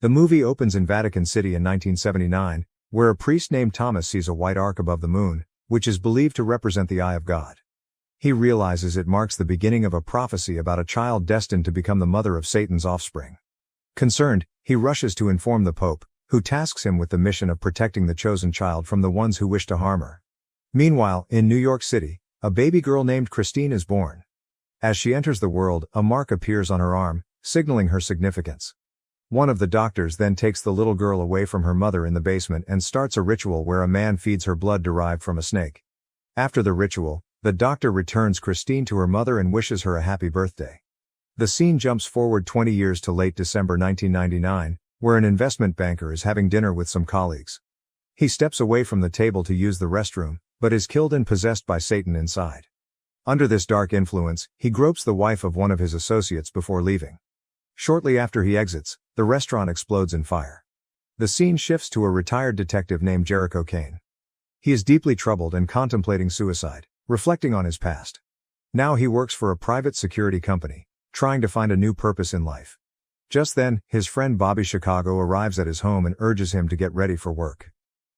The movie opens in Vatican City in 1979, where a priest named Thomas sees a white arc above the moon, which is believed to represent the eye of God. He realizes it marks the beginning of a prophecy about a child destined to become the mother of Satan's offspring. Concerned, he rushes to inform the Pope, who tasks him with the mission of protecting the chosen child from the ones who wish to harm her. Meanwhile, in New York City, a baby girl named Christine is born. As she enters the world, a mark appears on her arm, signaling her significance. One of the doctors then takes the little girl away from her mother in the basement and starts a ritual where a man feeds her blood derived from a snake. After the ritual, the doctor returns Christine to her mother and wishes her a happy birthday. The scene jumps forward 20 years to late December 1999, where an investment banker is having dinner with some colleagues. He steps away from the table to use the restroom, but is killed and possessed by Satan inside. Under this dark influence, he gropes the wife of one of his associates before leaving. Shortly after he exits, the restaurant explodes in fire. The scene shifts to a retired detective named Jericho Kane. He is deeply troubled and contemplating suicide, reflecting on his past. Now he works for a private security company, trying to find a new purpose in life. Just then, his friend Bobby Chicago arrives at his home and urges him to get ready for work.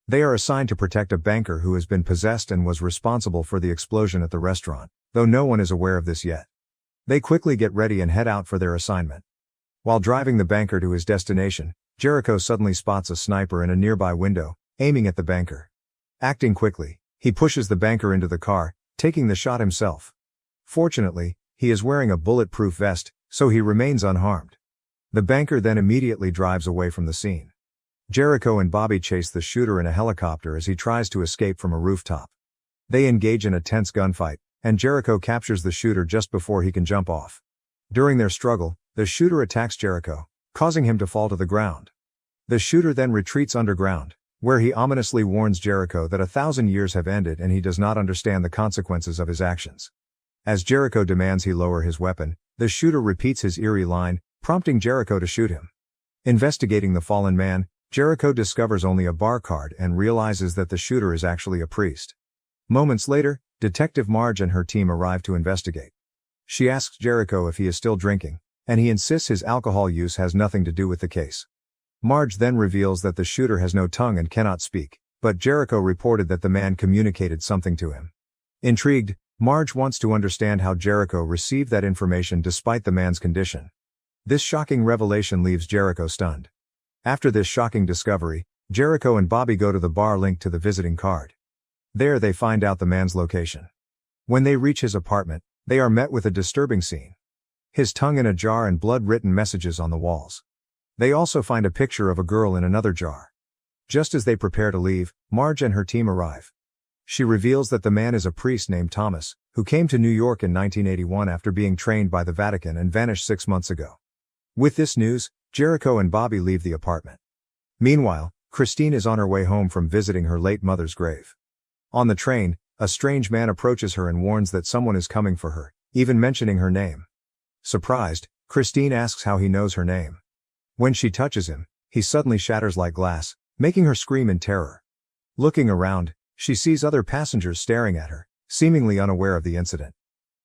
They are assigned to protect a banker who has been possessed and was responsible for the explosion at the restaurant, though no one is aware of this yet. They quickly get ready and head out for their assignment. While driving the banker to his destination, Jericho suddenly spots a sniper in a nearby window, aiming at the banker. Acting quickly, he pushes the banker into the car, taking the shot himself. Fortunately, he is wearing a bulletproof vest, so he remains unharmed. The banker then immediately drives away from the scene. Jericho and Bobby chase the shooter in a helicopter as he tries to escape from a rooftop. They engage in a tense gunfight, and Jericho captures the shooter just before he can jump off. During their struggle, the shooter attacks Jericho, causing him to fall to the ground. The shooter then retreats underground, where he ominously warns Jericho that 1,000 years have ended and he does not understand the consequences of his actions. As Jericho demands he lower his weapon, the shooter repeats his eerie line, prompting Jericho to shoot him. Investigating the fallen man, Jericho discovers only a bar card and realizes that the shooter is actually a priest. Moments later, Detective Marge and her team arrive to investigate. She asks Jericho if he is still drinking, and he insists his alcohol use has nothing to do with the case. Marge then reveals that the shooter has no tongue and cannot speak, but Jericho reported that the man communicated something to him. Intrigued, Marge wants to understand how Jericho received that information despite the man's condition. This shocking revelation leaves Jericho stunned. After this shocking discovery, Jericho and Bobby go to the bar linked to the visiting card. There they find out the man's location. When they reach his apartment, they are met with a disturbing scene. His tongue in a jar and blood-written messages on the walls. They also find a picture of a girl in another jar. Just as they prepare to leave, Marge and her team arrive. She reveals that the man is a priest named Thomas, who came to New York in 1981 after being trained by the Vatican and vanished 6 months ago. With this news, Jericho and Bobby leave the apartment. Meanwhile, Christine is on her way home from visiting her late mother's grave. On the train, a strange man approaches her and warns that someone is coming for her, even mentioning her name. Surprised, Christine asks how he knows her name. When she touches him, he suddenly shatters like glass, making her scream in terror. Looking around, she sees other passengers staring at her, seemingly unaware of the incident.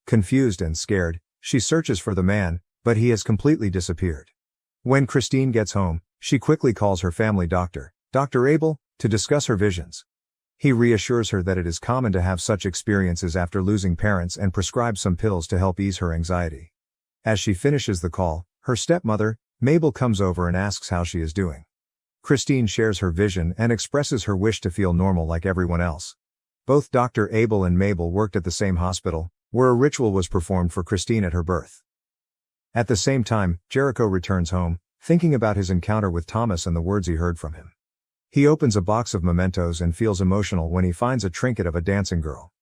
Confused and scared, she searches for the man, but he has completely disappeared. When Christine gets home, she quickly calls her family doctor, Dr. Abel, to discuss her visions. He reassures her that it is common to have such experiences after losing parents and prescribes some pills to help ease her anxiety. As she finishes the call, her stepmother, Mabel, comes over and asks how she is doing. Christine shares her vision and expresses her wish to feel normal like everyone else. Both Dr. Abel and Mabel worked at the same hospital, where a ritual was performed for Christine at her birth. At the same time, Jericho returns home, thinking about his encounter with Thomas and the words he heard from him. He opens a box of mementos and feels emotional when he finds a trinket of a dancing girl.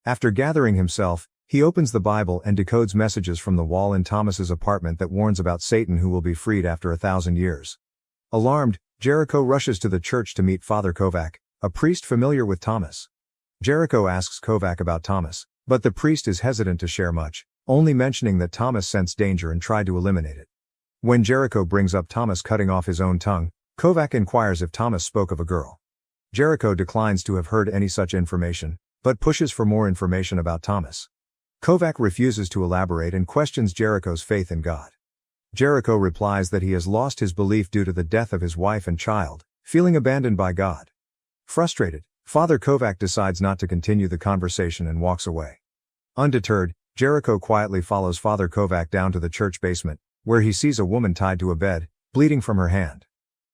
After gathering himself, he opens the Bible and decodes messages from the wall in Thomas's apartment that warns about Satan who will be freed after 1,000 years. Alarmed, Jericho rushes to the church to meet Father Kovac, a priest familiar with Thomas. Jericho asks Kovac about Thomas, but the priest is hesitant to share much, only mentioning that Thomas sensed danger and tried to eliminate it. When Jericho brings up Thomas cutting off his own tongue, Kovac inquires if Thomas spoke of a girl. Jericho declines to have heard any such information, but pushes for more information about Thomas. Kovac refuses to elaborate and questions Jericho's faith in God. Jericho replies that he has lost his belief due to the death of his wife and child, feeling abandoned by God. Frustrated, Father Kovac decides not to continue the conversation and walks away. Undeterred, Jericho quietly follows Father Kovac down to the church basement, where he sees a woman tied to a bed, bleeding from her hand.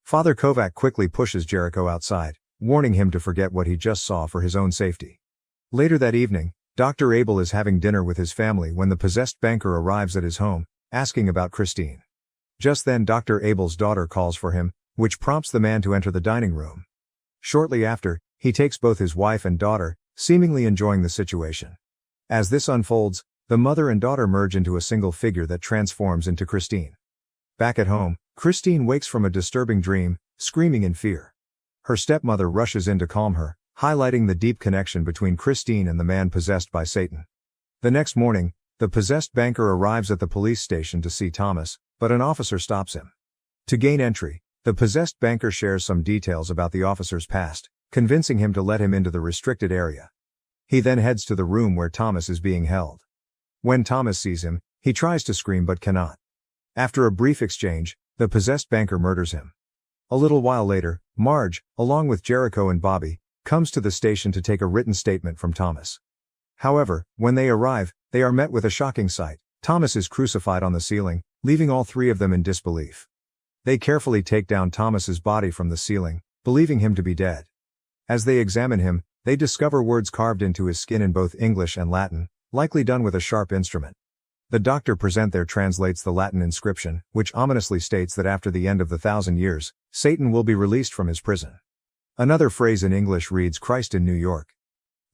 Father Kovac quickly pushes Jericho outside, warning him to forget what he just saw for his own safety. Later that evening, Dr. Abel is having dinner with his family when the possessed banker arrives at his home, asking about Christine. Just then Dr. Abel's daughter calls for him, which prompts the man to enter the dining room. Shortly after, he takes both his wife and daughter, seemingly enjoying the situation. As this unfolds, the mother and daughter merge into a single figure that transforms into Christine. Back at home, Christine wakes from a disturbing dream, screaming in fear. Her stepmother rushes in to calm her, highlighting the deep connection between Christine and the man possessed by Satan. The next morning, the possessed banker arrives at the police station to see Thomas, but an officer stops him. To gain entry, the possessed banker shares some details about the officer's past, convincing him to let him into the restricted area. He then heads to the room where Thomas is being held. When Thomas sees him, he tries to scream but cannot. After a brief exchange, the possessed banker murders him. A little while later, Marge, along with Jericho and Bobby, comes to the station to take a written statement from Thomas. However, when they arrive, they are met with a shocking sight. Thomas is crucified on the ceiling, leaving all three of them in disbelief. They carefully take down Thomas's body from the ceiling, believing him to be dead. As they examine him, they discover words carved into his skin in both English and Latin, likely done with a sharp instrument. The doctor present there translates the Latin inscription, which ominously states that after the end of the 1,000 years, Satan will be released from his prison. Another phrase in English reads Christ in New York.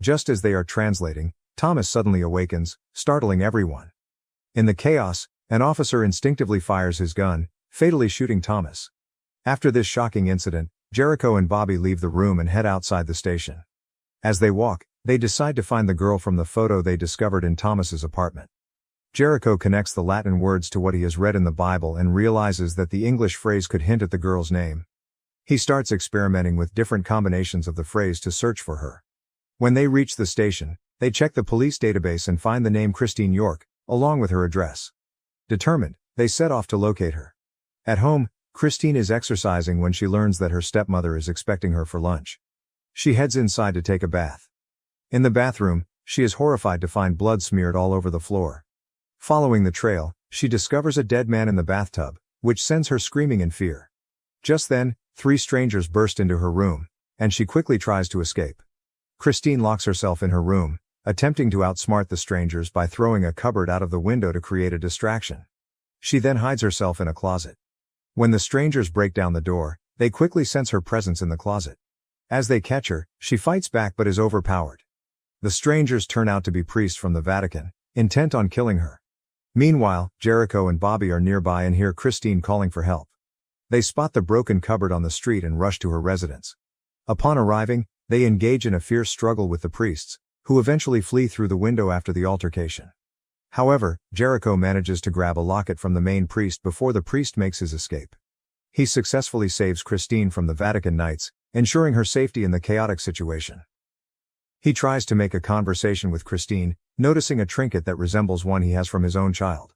Just as they are translating, Thomas suddenly awakens, startling everyone. In the chaos, an officer instinctively fires his gun, fatally shooting Thomas. After this shocking incident, Jericho and Bobby leave the room and head outside the station. As they walk, they decide to find the girl from the photo they discovered in Thomas's apartment. Jericho connects the Latin words to what he has read in the Bible and realizes that the English phrase could hint at the girl's name. He starts experimenting with different combinations of the phrase to search for her. When they reach the station, they check the police database and find the name Christine York, along with her address. Determined, they set off to locate her. At home, Christine is exercising when she learns that her stepmother is expecting her for lunch. She heads inside to take a bath. In the bathroom, she is horrified to find blood smeared all over the floor. Following the trail, she discovers a dead man in the bathtub, which sends her screaming in fear. Just then, 3 strangers burst into her room, and she quickly tries to escape. Christine locks herself in her room, attempting to outsmart the strangers by throwing a cupboard out of the window to create a distraction. She then hides herself in a closet. When the strangers break down the door, they quickly sense her presence in the closet. As they catch her, she fights back but is overpowered. The strangers turn out to be priests from the Vatican, intent on killing her. Meanwhile, Jericho and Bobby are nearby and hear Christine calling for help. They spot the broken cupboard on the street and rush to her residence. Upon arriving, they engage in a fierce struggle with the priests, who eventually flee through the window after the altercation. However, Jericho manages to grab a locket from the main priest before the priest makes his escape. He successfully saves Christine from the Vatican Knights, ensuring her safety in the chaotic situation. He tries to make a conversation with Christine, noticing a trinket that resembles one he has from his own child.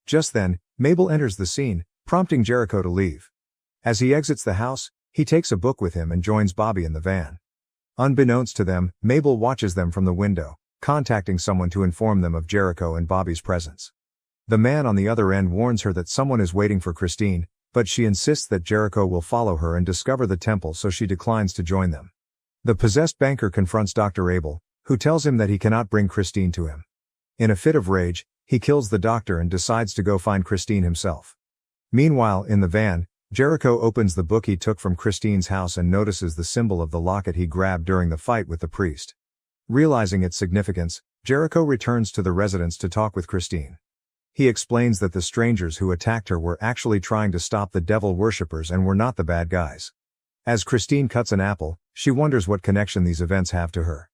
Just then, Mabel enters the scene, prompting Jericho to leave. As he exits the house, he takes a book with him and joins Bobby in the van. Unbeknownst to them, Mabel watches them from the window, contacting someone to inform them of Jericho and Bobby's presence. The man on the other end warns her that someone is waiting for Christine, but she insists that Jericho will follow her and discover the temple, so she declines to join them. The possessed banker confronts Dr. Abel, who tells him that he cannot bring Christine to him. In a fit of rage, he kills the doctor and decides to go find Christine himself. Meanwhile, in the van, Jericho opens the book he took from Christine's house and notices the symbol of the locket he grabbed during the fight with the priest. Realizing its significance, Jericho returns to the residence to talk with Christine. He explains that the strangers who attacked her were actually trying to stop the devil worshippers and were not the bad guys. As Christine cuts an apple, she wonders what connection these events have to her.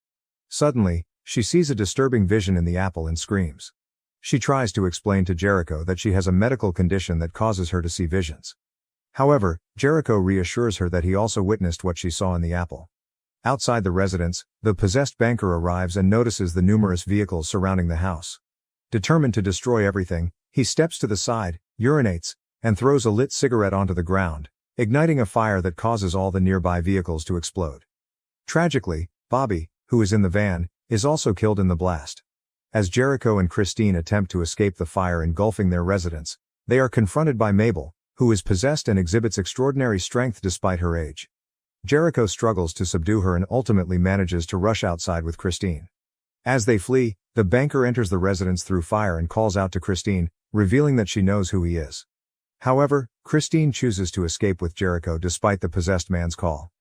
Suddenly, she sees a disturbing vision in the apple and screams. She tries to explain to Jericho that she has a medical condition that causes her to see visions. However, Jericho reassures her that he also witnessed what she saw in the apple. Outside the residence, the possessed banker arrives and notices the numerous vehicles surrounding the house. Determined to destroy everything, he steps to the side, urinates, and throws a lit cigarette onto the ground, igniting a fire that causes all the nearby vehicles to explode. Tragically, Bobby, who is in the van, is also killed in the blast. As Jericho and Christine attempt to escape the fire engulfing their residence, they are confronted by Mabel, who is possessed and exhibits extraordinary strength despite her age. Jericho struggles to subdue her and ultimately manages to rush outside with Christine. As they flee, the banker enters the residence through fire and calls out to Christine, revealing that she knows who he is. However, Christine chooses to escape with Jericho despite the possessed man's call.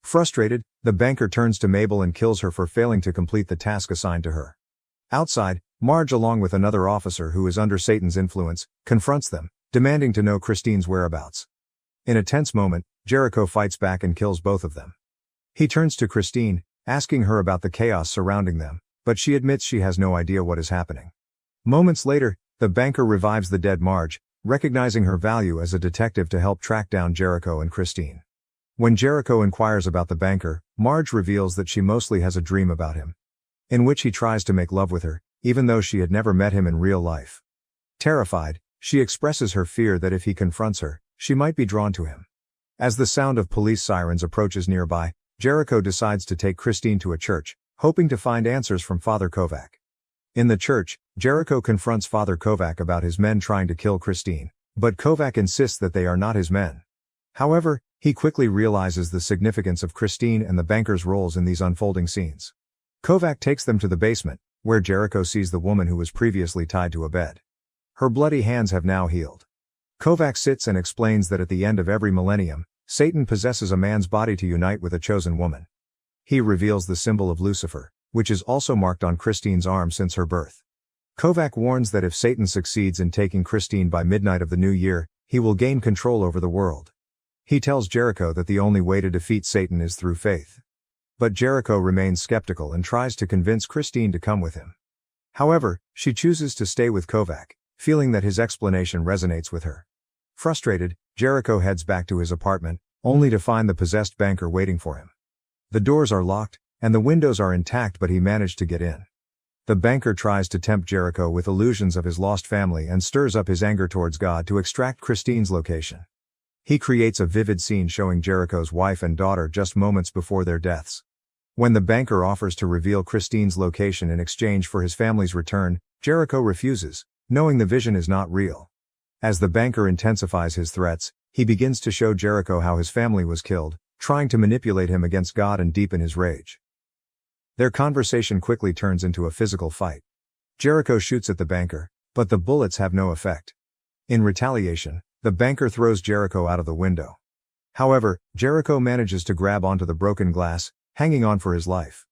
Frustrated, the banker turns to Mabel and kills her for failing to complete the task assigned to her. Outside, Marge, along with another officer who is under Satan's influence, confronts them, demanding to know Christine's whereabouts. In a tense moment, Jericho fights back and kills both of them. He turns to Christine, asking her about the chaos surrounding them, but she admits she has no idea what is happening. Moments later, the banker revives the dead Marge, recognizing her value as a detective to help track down Jericho and Christine. When Jericho inquires about the banker, Marge reveals that she mostly has a dream about him, in which he tries to make love with her, even though she had never met him in real life. Terrified, she expresses her fear that if he confronts her, she might be drawn to him. As the sound of police sirens approaches nearby, Jericho decides to take Christine to a church, hoping to find answers from Father Kovac. In the church, Jericho confronts Father Kovac about his men trying to kill Christine, but Kovac insists that they are not his men. However, he quickly realizes the significance of Christine and the banker's roles in these unfolding scenes. Kovac takes them to the basement, where Jericho sees the woman who was previously tied to a bed. Her bloody hands have now healed. Kovac sits and explains that at the end of every millennium, Satan possesses a man's body to unite with a chosen woman. He reveals the symbol of Lucifer, which is also marked on Christine's arm since her birth. Kovac warns that if Satan succeeds in taking Christine by midnight of the new year, he will gain control over the world. He tells Jericho that the only way to defeat Satan is through faith. But Jericho remains skeptical and tries to convince Christine to come with him. However, she chooses to stay with Kovac, feeling that his explanation resonates with her. Frustrated, Jericho heads back to his apartment, only to find the possessed banker waiting for him. The doors are locked, and the windows are intact, but he managed to get in. The banker tries to tempt Jericho with illusions of his lost family and stirs up his anger towards God to extract Christine's location. He creates a vivid scene showing Jericho's wife and daughter just moments before their deaths. When the banker offers to reveal Christine's location in exchange for his family's return, Jericho refuses, knowing the vision is not real. As the banker intensifies his threats, he begins to show Jericho how his family was killed, trying to manipulate him against God and deepen his rage. Their conversation quickly turns into a physical fight. Jericho shoots at the banker, but the bullets have no effect. In retaliation, the banker throws Jericho out of the window. However, Jericho manages to grab onto the broken glass, hanging on for his life.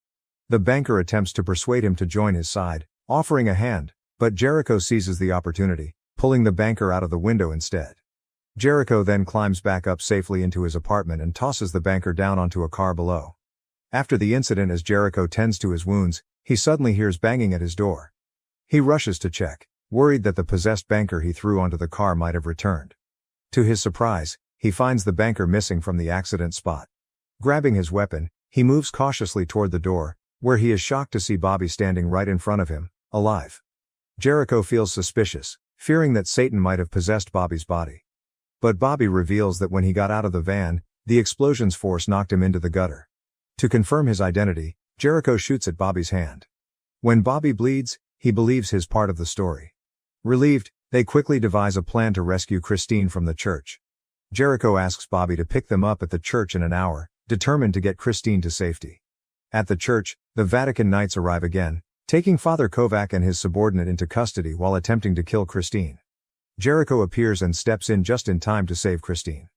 The banker attempts to persuade him to join his side, offering a hand, but Jericho seizes the opportunity, pulling the banker out of the window instead. Jericho then climbs back up safely into his apartment and tosses the banker down onto a car below. After the incident, as Jericho tends to his wounds, he suddenly hears banging at his door. He rushes to check, worried that the possessed banker he threw onto the car might have returned. To his surprise, he finds the banker missing from the accident spot. Grabbing his weapon, he moves cautiously toward the door, where he is shocked to see Bobby standing right in front of him, alive. Jericho feels suspicious, fearing that Satan might have possessed Bobby's body. But Bobby reveals that when he got out of the van, the explosion's force knocked him into the gutter. To confirm his identity, Jericho shoots at Bobby's hand. When Bobby bleeds, he believes his part of the story. Relieved, they quickly devise a plan to rescue Christine from the church. Jericho asks Bobby to pick them up at the church in an hour, determined to get Christine to safety. At the church, the Vatican Knights arrive again, taking Father Kovac and his subordinate into custody while attempting to kill Christine. Jericho appears and steps in just in time to save Christine.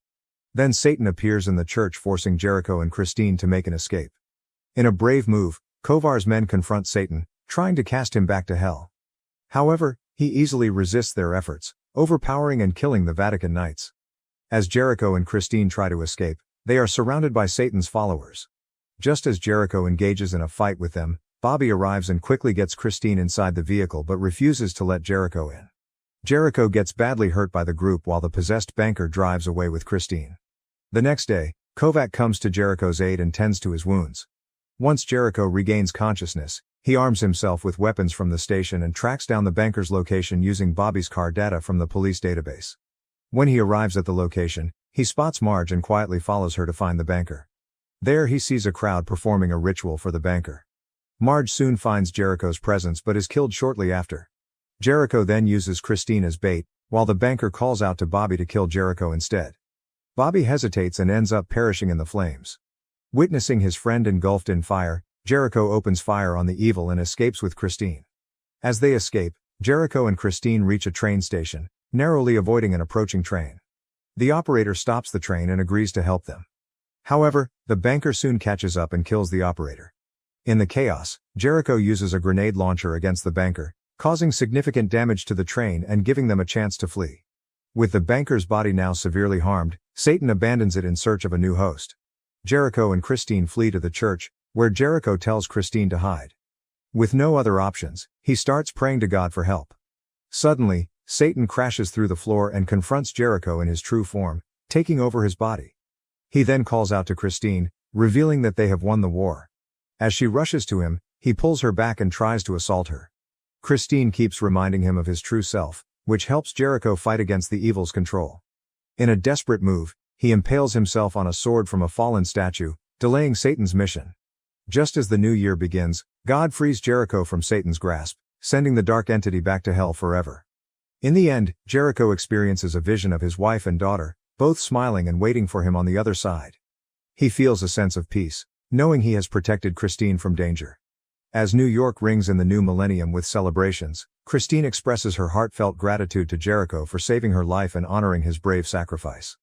Then Satan appears in the church, forcing Jericho and Christine to make an escape. In a brave move, Kovar's men confront Satan, trying to cast him back to hell. However, he easily resists their efforts, overpowering and killing the Vatican Knights. As Jericho and Christine try to escape, they are surrounded by Satan's followers. Just as Jericho engages in a fight with them, Bobby arrives and quickly gets Christine inside the vehicle but refuses to let Jericho in. Jericho gets badly hurt by the group while the possessed banker drives away with Christine. The next day, Kovac comes to Jericho's aid and tends to his wounds. Once Jericho regains consciousness, He arms himself with weapons from the station and tracks down the banker's location using Bobby's car data from the police database. When he arrives at the location, he spots Marge and quietly follows her to find the banker. There he sees a crowd performing a ritual for the banker. Marge soon finds Jericho's presence but is killed shortly after. Jericho then uses Christine as bait, while the banker calls out to Bobby to kill Jericho instead. Bobby hesitates and ends up perishing in the flames. Witnessing his friend engulfed in fire, Jericho opens fire on the evil and escapes with Christine. As they escape, Jericho and Christine reach a train station, narrowly avoiding an approaching train. The operator stops the train and agrees to help them. However, the banker soon catches up and kills the operator. In the chaos, Jericho uses a grenade launcher against the banker, causing significant damage to the train and giving them a chance to flee. With the banker's body now severely harmed, Satan abandons it in search of a new host. Jericho and Christine flee to the church, where Jericho tells Christine to hide. With no other options, he starts praying to God for help. Suddenly, Satan crashes through the floor and confronts Jericho in his true form, taking over his body. He then calls out to Christine, revealing that they have won the war. As she rushes to him, he pulls her back and tries to assault her. Christine keeps reminding him of his true self, which helps Jericho fight against the evil's control. In a desperate move, he impales himself on a sword from a fallen statue, delaying Satan's mission. Just as the new year begins, God frees Jericho from Satan's grasp, sending the dark entity back to hell forever. In the end, Jericho experiences a vision of his wife and daughter, both smiling and waiting for him on the other side. He feels a sense of peace, knowing he has protected Christine from danger. As New York rings in the new millennium with celebrations, Christine expresses her heartfelt gratitude to Jericho for saving her life and honoring his brave sacrifice.